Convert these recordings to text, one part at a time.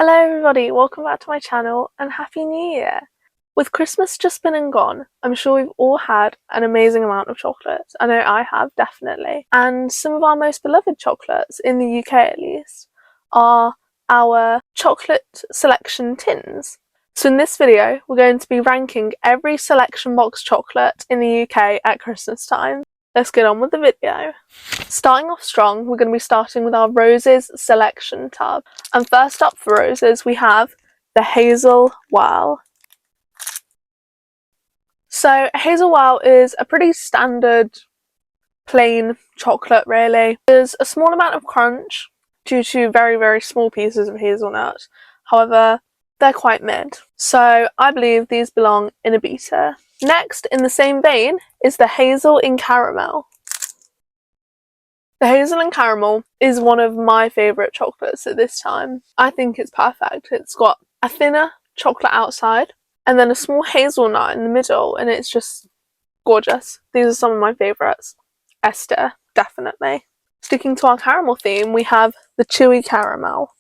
Hello everybody, welcome back to my channel and Happy New Year! With Christmas just been and gone, I'm sure we've all had an amazing amount of chocolates. I know I have, definitely. And some of our most beloved chocolates, in the UK at least, are our chocolate selection tins. So in this video, we're going to be ranking every selection box chocolate in the UK at Christmas time. Let's get on with the video. Starting off strong, we're going to be starting with our Roses selection tub. And first up for Roses, we have the Hazel Wow. So Hazel Wow is a pretty standard plain chocolate really. There's a small amount of crunch due to very small pieces of hazelnut. However, they're quite mid. So I believe these belong in a beta. Next, in the same vein, is the Hazel in Caramel. The Hazel in Caramel is one of my favourite chocolates at this time. I think it's perfect. It's got a thinner chocolate outside and then a small hazelnut in the middle, and it's just gorgeous. These are some of my favourites. Esther, definitely. Sticking to our caramel theme, we have the Chewy Caramel.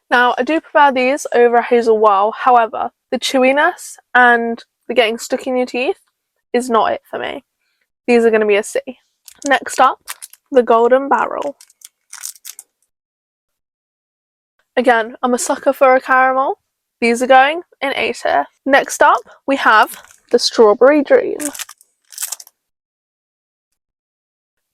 Now, I do prefer these over Hazel Wow, however, the chewiness and the getting stuck in your teeth is not it for me. These are going to be a C. Next up, the Golden Barrel. Again, I'm a sucker for a caramel. These are going in A tier. Next up, we have the Strawberry Dream.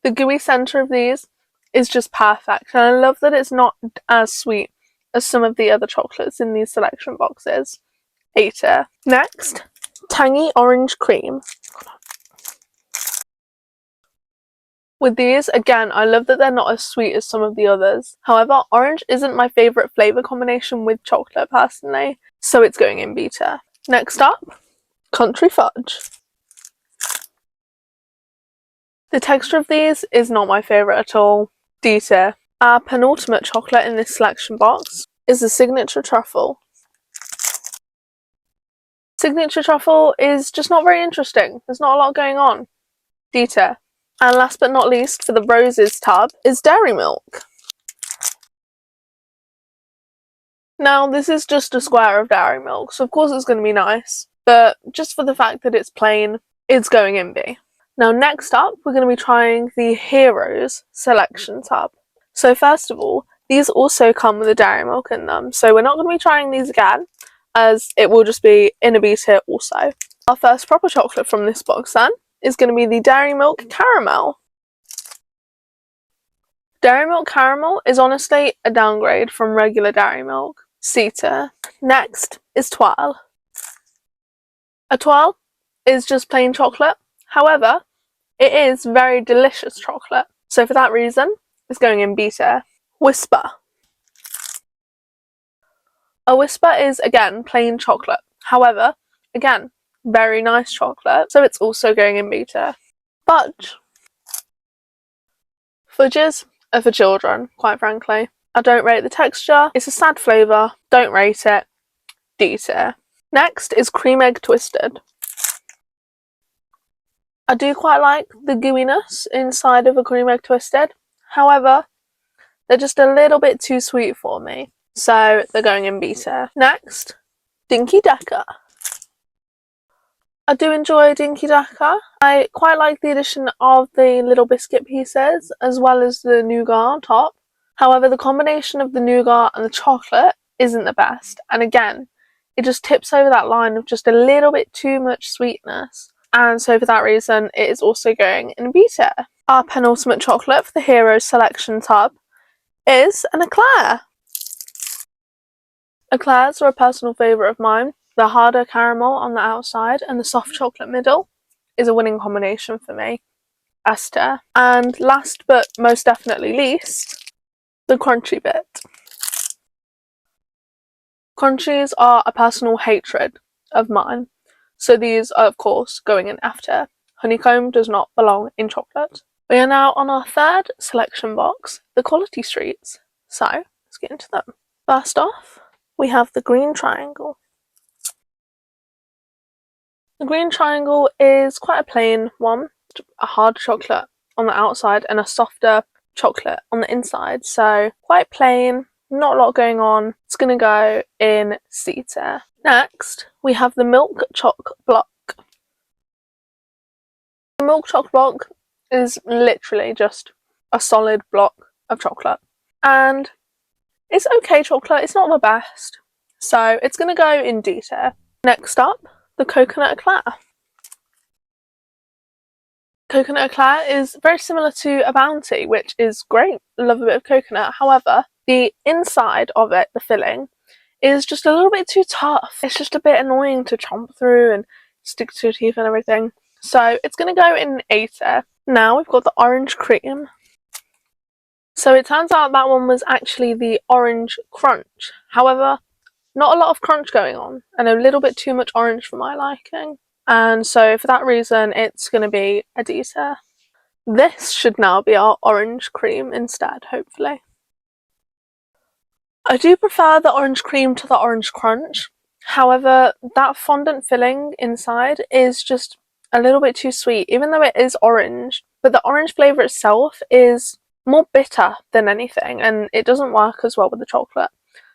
The gooey centre of these is just perfect, and I love that it's not as sweet as some of the other chocolates in these selection boxes. A tier. Next, Tangy Orange Cream. With these, again, I love that they're not as sweet as some of the others. However, orange isn't my favourite flavour combination with chocolate personally, so it's going in beta. Next up, Country Fudge. The texture of these is not my favourite at all. D tier. Our penultimate chocolate in this selection box is the Signature Truffle. Signature Truffle is just not very interesting. There's not a lot going on. D tier. And last but not least, for the Roses tub, is Dairy Milk. Now, this is just a square of Dairy Milk, so of course it's going to be nice, but just for the fact that it's plain, it's going in B. Now, next up, we're going to be trying the Heroes selection tub. So first of all, these also come with a Dairy Milk in them, so we're not going to be trying these again, as it will just be in a B tier also. Our first proper chocolate from this box then is going to be the Dairy Milk Caramel. Dairy Milk Caramel is honestly a downgrade from regular Dairy Milk. C tier. Next is Twirl. A Twirl is just plain chocolate, however, it is very delicious chocolate, so for that reason, it's going in B tier. Whisper. A Whisper is, again, plain chocolate, however, again, very nice chocolate, so it's also going in B tier. Fudge. Fudges are for children, quite frankly. I don't rate the texture, it's a sad flavour, don't rate it, D tier. Next is Cream Egg Twisted. I do quite like the gooiness inside of a Cream Egg Twisted, however, they're just a little bit too sweet for me, so they're going in B tier. Next, Dinky Decker. I do enjoy Dinky Decker. I quite like the addition of the little biscuit pieces as well as the nougat on top. However, the combination of the nougat and the chocolate isn't the best, and again, it just tips over that line of just a little bit too much sweetness, and so for that reason, it is also going in B tier. Our penultimate chocolate for the Heroes selection tub is an Eclair. Eclairs are a personal favourite of mine. The harder caramel on the outside and the soft chocolate middle is a winning combination for me. Esther. And last but most definitely least, the crunchy bit. Crunchies are a personal hatred of mine, so these are of course going in F tier. Honeycomb does not belong in chocolate. We are now on our third selection box, the Quality Streets. So, let's get into them. First off, we have the Green Triangle. The Green Triangle is quite a plain one, a hard chocolate on the outside and a softer chocolate on the inside, so quite plain, not a lot going on. It's going to go in C tier. Next, we have the Milk Choc Block. The Milk Choc Block is literally just a solid block of chocolate. And it's okay chocolate, it's not the best. So it's going to go in D tier. Next up, the Coconut Eclair. Coconut Eclair is very similar to a Bounty, which is great. Love a bit of coconut. However, the inside of it, the filling, is just a little bit too tough. It's just a bit annoying to chomp through and stick to your teeth and everything. So it's going to go in A tier. Now we've got the Orange Cream. So it turns out that one was actually the Orange Crunch. However, not a lot of crunch going on and a little bit too much orange for my liking. And so for that reason, it's going to be a D tier. This should now be our Orange Cream instead, hopefully. I do prefer the Orange Cream to the Orange Crunch. However, that fondant filling inside is just a little bit too sweet, even though it is orange. But the orange flavour itself is more bitter than anything, and it doesn't work as well with the chocolate.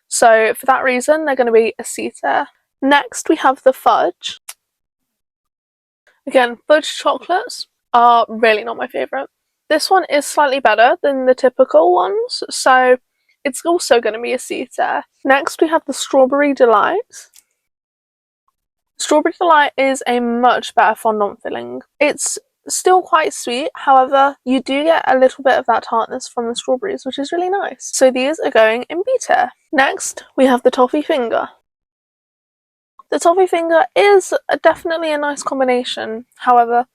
So for that reason, they're going to be a C tier. Next, we have the Fudge. Again, fudge chocolates are really not my favourite. This one is slightly better than the typical ones, so it's also going to be a C tier. Next, we have the Strawberry Delight. Strawberry Delight is a much better fondant filling. It's still quite sweet, however, you do get a little bit of that tartness from the strawberries, which is really nice. So these are going in B tier. Next, we have the Toffee Finger. The Toffee Finger is definitely a nice combination, however,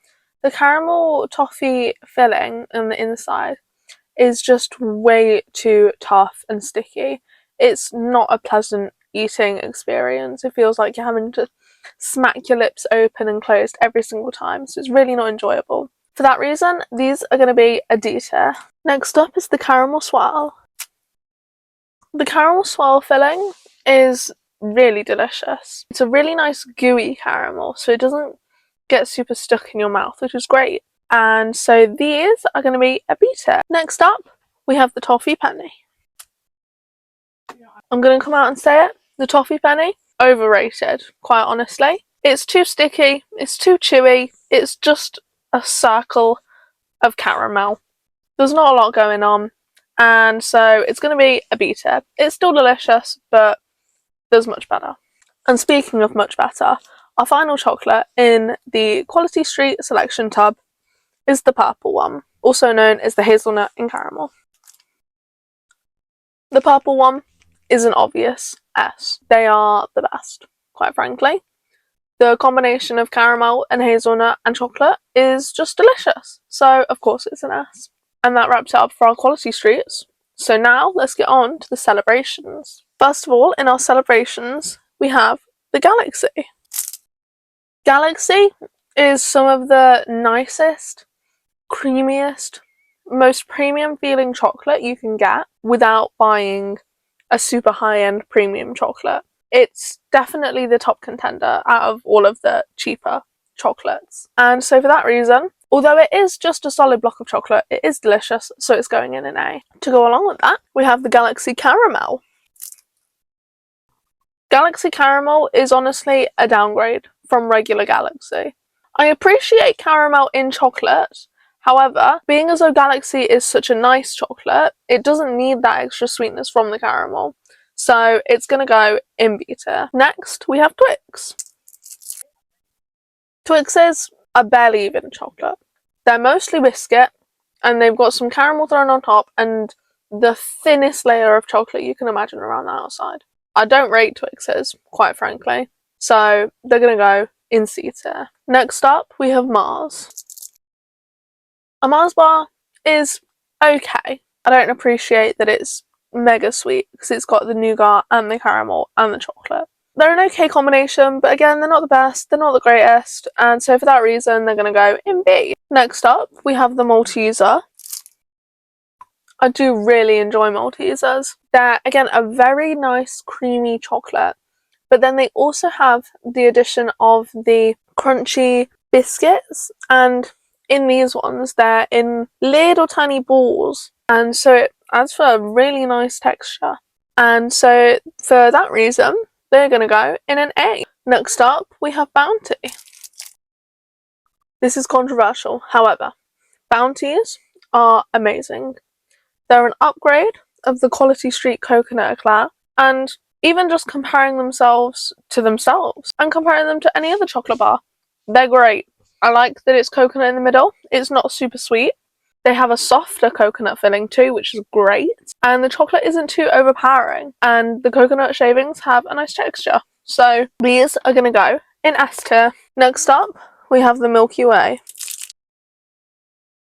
the caramel toffee filling on the inside is just way too tough and sticky. It's not a pleasant eating experience. It feels like you're having to smack your lips open and closed every single time, so it's really not enjoyable. For that reason, these are going to be a D tier. Next up is the Caramel Swirl. The Caramel Swirl filling is really delicious. It's a really nice gooey caramel, so it doesn't get super stuck in your mouth, which is great. And so these are going to be a B tier. Next up, we have the Toffee Penny. I'm going to come out and say it. The Toffee Penny, overrated, quite honestly. It's too sticky, it's too chewy, it's just a circle of caramel. There's not a lot going on, and so it's going to be a B tier. It's still delicious, but there's much better. And speaking of much better, our final chocolate in the Quality Street selection tub is the purple one, also known as the hazelnut and caramel. The purple one is an obvious S. They are the best, quite frankly. The combination of caramel and hazelnut and chocolate is just delicious, so of course it's an S. And that wraps it up for our Quality Streets. So now let's get on to the celebrations. First of all, in our celebrations, we have the Galaxy. Galaxy is some of the nicest, creamiest, most premium feeling chocolate you can get without buying a super high-end premium chocolate. It's definitely the top contender out of all of the cheaper chocolates. And so for that reason, although it is just a solid block of chocolate, it is delicious, so it's going in an A. To go along with that, we have the Galaxy Caramel. Galaxy Caramel is honestly a downgrade from regular Galaxy. I appreciate caramel in chocolate, however, being as though Galaxy is such a nice chocolate, it doesn't need that extra sweetness from the caramel. So it's going to go in B tier. Next, we have Twix. Twixes are barely even chocolate. They're mostly biscuit, and they've got some caramel thrown on top and the thinnest layer of chocolate you can imagine around the outside. I don't rate Twixes, quite frankly, so they're going to go in C tier. Next up, we have Mars. A Mars bar is okay. I don't appreciate that it's mega sweet because it's got the nougat and the caramel and the chocolate. They're an okay combination, but again, they're not the best, they're not the greatest, and so for that reason, they're going to go in B. Next up, we have the Malteser. I do really enjoy Maltesers. They're, again, a very nice creamy chocolate, but then they also have the addition of the crunchy biscuits, and in these ones, they're in little tiny balls, and so it adds for a really nice texture. And so for that reason, they're going to go in an A. Next up, we have Bounty. This is controversial, however, Bounties are amazing. They're an upgrade of the Quality Street Coconut Eclair, and even just comparing themselves to themselves and comparing them to any other chocolate bar, they're great. I like that it's coconut in the middle. It's not super sweet. They have a softer coconut filling too, which is great. And the chocolate isn't too overpowering. And the coconut shavings have a nice texture. So these are going to go in S tier. Next up, we have the Milky Way.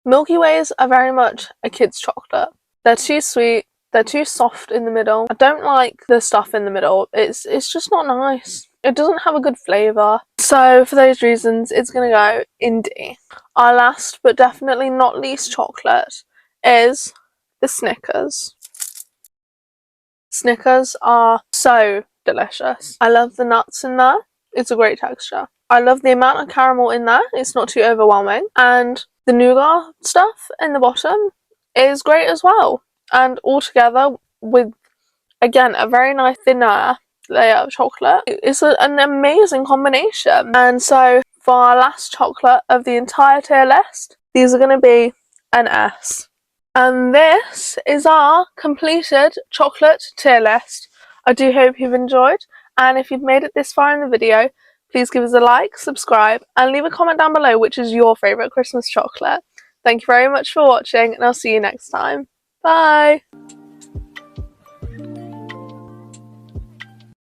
Milky Ways are very much a kid's chocolate. They're too sweet. They're too soft in the middle. I don't like the stuff in the middle. It's just not nice. It doesn't have a good flavour. So for those reasons, it's going to go in D. Our last but definitely not least chocolate is the Snickers. Snickers are so delicious. I love the nuts in there. It's a great texture. I love the amount of caramel in there. It's not too overwhelming. And the nougat stuff in the bottom is great as well. And all together with, again, a very nice thinner layer of chocolate, it's an amazing combination. And so for our last chocolate of the entire tier list, these are going to be an S. And this is our completed chocolate tier list. I do hope you've enjoyed, and if you've made it this far in the video, please give us a like, subscribe, and leave a comment down below which is your favourite Christmas chocolate. Thank you very much for watching, and I'll see you next time. Bye!